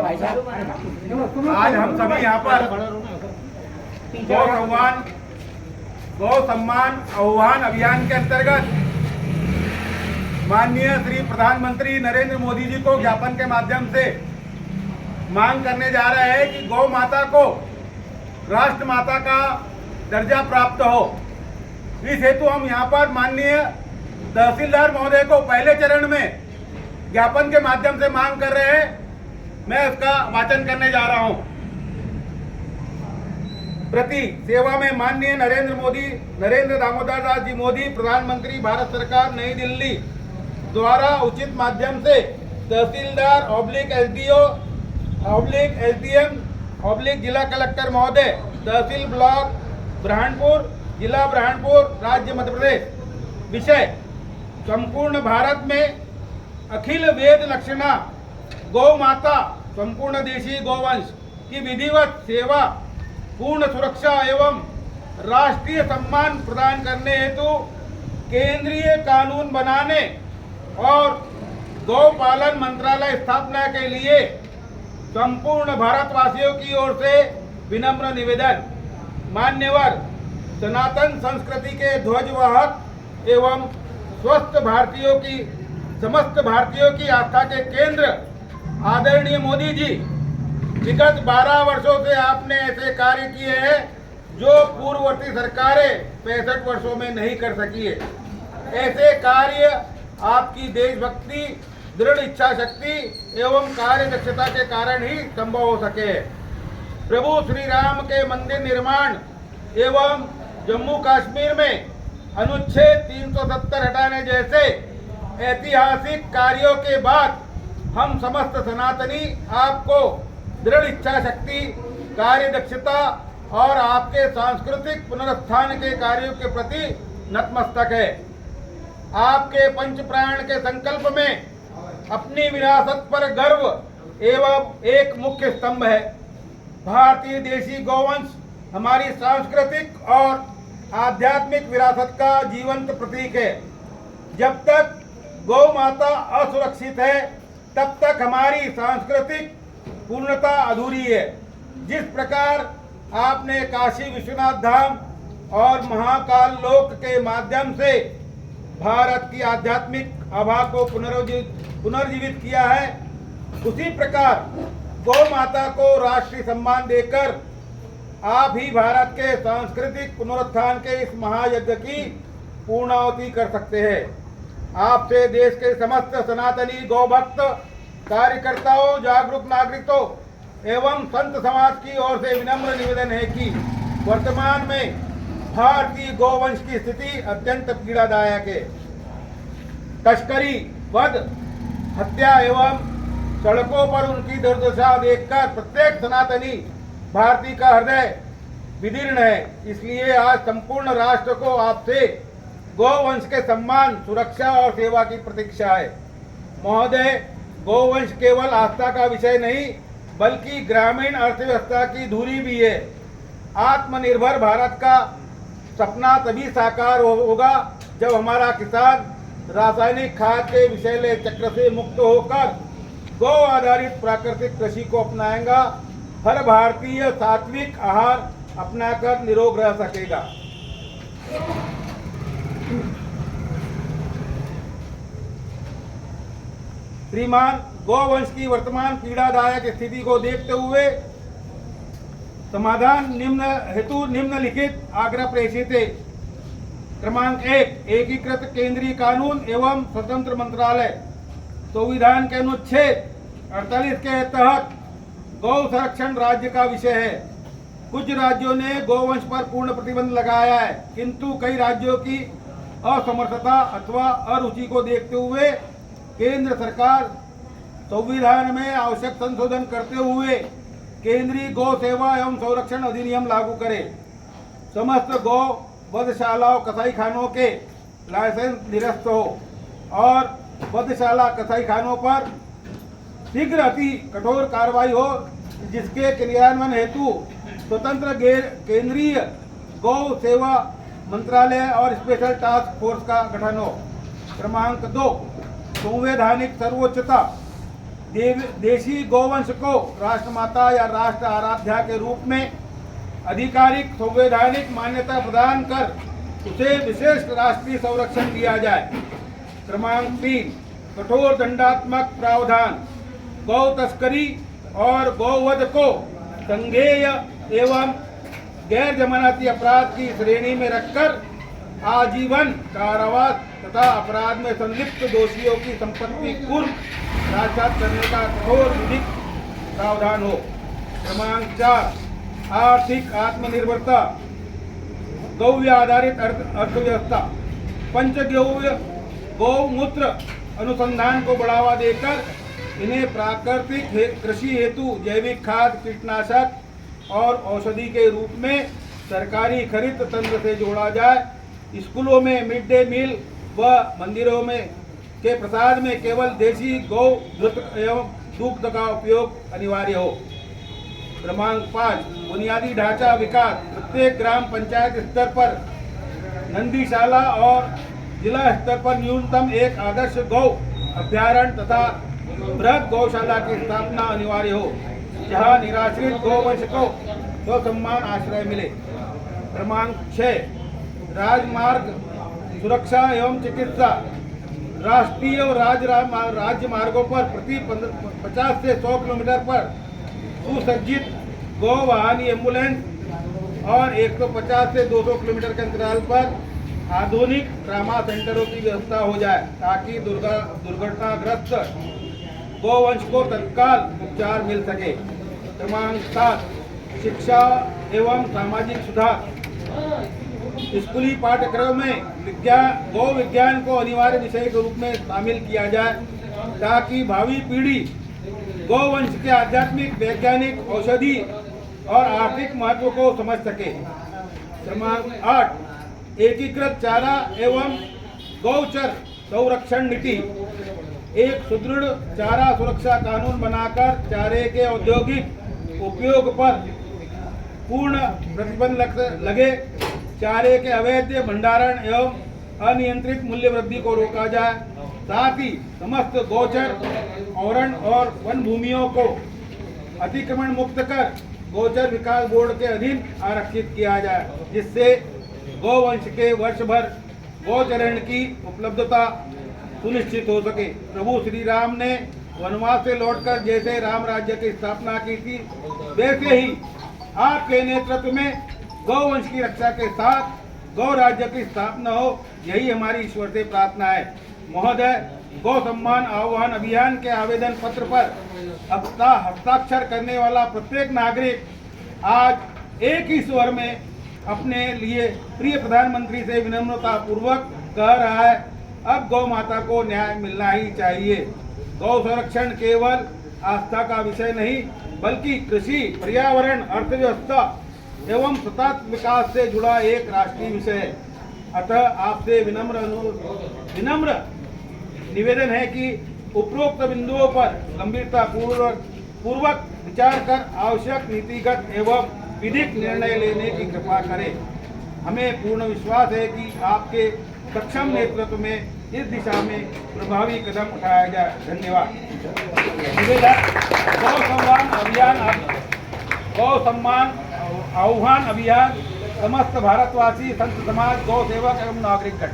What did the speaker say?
आज हम सभी यहाँ पर गौ सम्मान आह्वान अभियान के अंतर्गत माननीय श्री प्रधानमंत्री नरेंद्र मोदी जी को ज्ञापन के माध्यम से मांग करने जा रहे हैं कि गौ माता को राष्ट्र माता का दर्जा प्राप्त हो। इस हेतु हम यहाँ पर माननीय तहसीलदार महोदय को पहले चरण में ज्ञापन के माध्यम से मांग कर रहे हैं। मैं उसका वाचन करने जा रहा हूँ। प्रति सेवा में माननीय नरेंद्र दामोदर दास जी मोदी, प्रधानमंत्री भारत सरकार, नई दिल्ली द्वारा उचित माध्यम से तहसीलदार /SDO /SDM जिला कलेक्टर महोदय, तहसील ब्लॉक ब्रह्मपुर, जिला ब्रह्मपुर, राज्य मध्य प्रदेश। विषय: संपूर्ण भारत में अखिल वेद लक्षणा गौ माता संपूर्ण देशी गौवंश की विधिवत सेवा, पूर्ण सुरक्षा एवं राष्ट्रीय सम्मान प्रदान करने हेतु केंद्रीय कानून बनाने और गौपालन मंत्रालय स्थापना के लिए संपूर्ण भारतवासियों की ओर से विनम्र निवेदन। मान्यवर सनातन संस्कृति के ध्वजवाहक एवं समस्त भारतीयों की आस्था के केंद्र आदरणीय मोदी जी, विगत 12 वर्षों से आपने ऐसे कार्य किए हैं जो पूर्ववर्ती सरकारें 65 वर्षों में नहीं कर सकी है। ऐसे कार्य आपकी देशभक्ति, दृढ़ इच्छा शक्ति एवं कार्य दक्षता के कारण ही संभव हो सके। प्रभु श्री राम के मंदिर निर्माण एवं जम्मू कश्मीर में अनुच्छेद 370 हटाने जैसे ऐतिहासिक कार्यों के बाद हम समस्त सनातनी आपको दृढ़ इच्छा शक्ति, कार्य दक्षता और आपके सांस्कृतिक पुनरुत्थान के कार्यों के प्रति नतमस्तक है। आपके पंच प्राण के संकल्प में अपनी विरासत पर गर्व एवं एक मुख्य स्तंभ है। भारतीय देशी गौवंश हमारी सांस्कृतिक और आध्यात्मिक विरासत का जीवंत प्रतीक है। जब तक गौ माता असुरक्षित है तब तक हमारी सांस्कृतिक पूर्णता अधूरी है। जिस प्रकार आपने काशी विश्वनाथ धाम और महाकाल लोक के माध्यम से भारत की आध्यात्मिक आभा को पुनर्जीवित किया है, उसी प्रकार गौ माता को राष्ट्रीय सम्मान देकर आप ही भारत के सांस्कृतिक पुनरुत्थान के इस महायज्ञ की पूर्णाहुति कर सकते हैं। आपसे देश के समस्त सनातनी गौभक्त कार्यकर्ताओं, जागरूक नागरिकों एवं संत समाज की ओर से विनम्र निवेदन है कि वर्तमान में भारतीय गौवंश की स्थिति अत्यंत पीड़ादायक है। तस्करी, वध, हत्या एवं सड़कों पर उनकी दुर्दशा देखकर प्रत्येक सनातनी भारतीय का हृदय विदीर्ण है। इसलिए आज संपूर्ण राष्ट्र को आपसे गौवंश के सम्मान, सुरक्षा और सेवा की प्रतीक्षा है। महोदय, गौवंश केवल आस्था का विषय नहीं बल्कि ग्रामीण अर्थव्यवस्था की धुरी भी है। आत्मनिर्भर भारत का सपना तभी साकार होगा जब हमारा किसान रासायनिक खाद के विषैले चक्र से मुक्त होकर गौ आधारित प्राकृतिक कृषि को अपनाएगा। हर भारतीय सात्विक आहार अपनाकर निरोग रह सकेगा। श्रीमान, गौवंश की वर्तमान पीड़ादायक स्थिति को देखते हुए समाधान हेतु निम्नलिखित आग्रह प्रेषित है। क्रमांक 1, एकीकृत केंद्रीय कानून एवं स्वतंत्र मंत्रालय। संविधान के अनुच्छेद 48 के तहत गौ संरक्षण राज्य का विषय है। कुछ राज्यों ने गौवंश पर पूर्ण प्रतिबंध लगाया है, किंतु कई राज्यों की असमर्थता अथवा अरुचि को देखते हुए केंद्र सरकार संविधान में आवश्यक संशोधन करते हुए केंद्रीय गौ सेवा एवं संरक्षण अधिनियम लागू करे। समस्त गौ वधशालाओं, कसाईखानों के लाइसेंस निरस्त हो और वधशाला, कसाईखानों पर शीघ्र अति कठोर कार्रवाई हो, जिसके क्रियान्वयन हेतु स्वतंत्र केंद्रीय गौ सेवा मंत्रालय और स्पेशल टास्क फोर्स का गठन हो। क्रमांक 2, संवैधानिक सर्वोच्चता। देशी गौवंश को राष्ट्रमाता या राष्ट्र आराध्या के रूप में आधिकारिक संवैधानिक मान्यता प्रदान कर उसे विशेष राष्ट्रीय संरक्षण दिया जाए। क्रमांक 3, कठोर दंडात्मक प्रावधान गौ तस्करी और गौवध को संज्ञेय एवं गैर जमानती अपराध की श्रेणी में रखकर आजीवन कारावास तथा अपराध में संलिप्त दोषियों की संपत्ति पूर्व राजसात करने का कठोर विधिक प्रावधान हो। क्रमांक 4, आर्थिक आत्मनिर्भरता गौव्य आधारित अर्थव्यवस्था पंचगव्य गौमूत्र अनुसंधान को बढ़ावा देकर इन्हें प्राकृतिक कृषि हेतु जैविक खाद कीटनाशक और औषधि के रूप में सरकारी खरीद तंत्र से जोड़ा जाए। स्कूलों में मिड डे मील व मंदिरों में के प्रसाद में केवल देशी गौ घृत एवं दूध का उपयोग अनिवार्य हो। क्रमांक 5, बुनियादी ढांचा विकास प्रत्येक ग्राम पंचायत स्तर पर नंदीशाला और जिला स्तर पर न्यूनतम एक आदर्श गौ अभ्यारण्य तथा बृहद गौशाला की स्थापना अनिवार्य हो, जहां निराश्रित गौवंश को स्वसम्मान आश्रय मिले। क्रमांक 6, राजमार्ग सुरक्षा एवं चिकित्सा राष्ट्रीय और राज्य मार्गों पर प्रति 50 से 100 किलोमीटर पर सुसज्जित गौ वाहन एम्बुलेंस और 150 से 200 किलोमीटर के अंतराल पर आधुनिक ट्रामा सेंटरों की व्यवस्था हो जाए, ताकि दुर्घटनाग्रस्त गौवंश को तत्काल उपचार मिल सके। क्रमांक 7, शिक्षा एवं सामाजिक सुधार स्कूली पाठ्यक्रम में गौ विज्ञान को अनिवार्य विषय के रूप में शामिल किया जाए, ताकि भावी पीढ़ी गौवंश के आध्यात्मिक वैज्ञानिक औषधि और आर्थिक महत्व को समझ सके। क्रमांक 8, एकीकृत चारा एवं गौचर संरक्षण नीति एक सुदृढ़ चारा सुरक्षा कानून बनाकर चारे के औद्योगिक उपयोग पर पूर्ण प्रतिबंध लगे, चारे के अवैध भंडारण एवं अनियंत्रित मूल्य वृद्धि को रोका जाए, साथ ही समस्त गोचर औरण और वन भूमियों को अतिक्रमण मुक्त कर गोचर विकास बोर्ड के अधीन आरक्षित किया जाए, जिससे गौवंश के वर्ष भर गोचरण की उपलब्धता सुनिश्चित हो सके। प्रभु श्री राम ने वनवास से लौटकर जैसे राम राज्य की स्थापना की थी, वैसे ही आपके नेतृत्व में गौवंश की रक्षा के साथ गौ राज्य की स्थापना हो, यही हमारी ईश्वर से प्रार्थना है। महोदय, गौ सम्मान आह्वान अभियान के आवेदन पत्र पर हस्ताक्षर करने वाला प्रत्येक नागरिक आज एक ही स्वर में अपने लिए प्रिय प्रधानमंत्री से विनम्रता पूर्वक कह रहा है, अब गौ माता को न्याय मिलना ही चाहिए। गौ संरक्षण केवल आस्था का विषय नहीं, बल्कि कृषि, पर्यावरण, अर्थव्यवस्था एवं सतत विकास से जुड़ा एक राष्ट्रीय विषय है। अतः आपसे विनम्र निवेदन है कि उपरोक्त बिंदुओं पर गंभीरता पूर्वक विचार कर आवश्यक नीतिगत एवं विधिक निर्णय लेने की कृपा करें। हमें पूर्ण विश्वास है कि आपके सक्षम नेतृत्व में इस दिशा में प्रभावी कदम उठाया जाए। धन्यवाद। गौ सम्मान आह्वान अभियान समस्त भारतवासी संत समाज, गौ सेवक एवं नागरिक गण।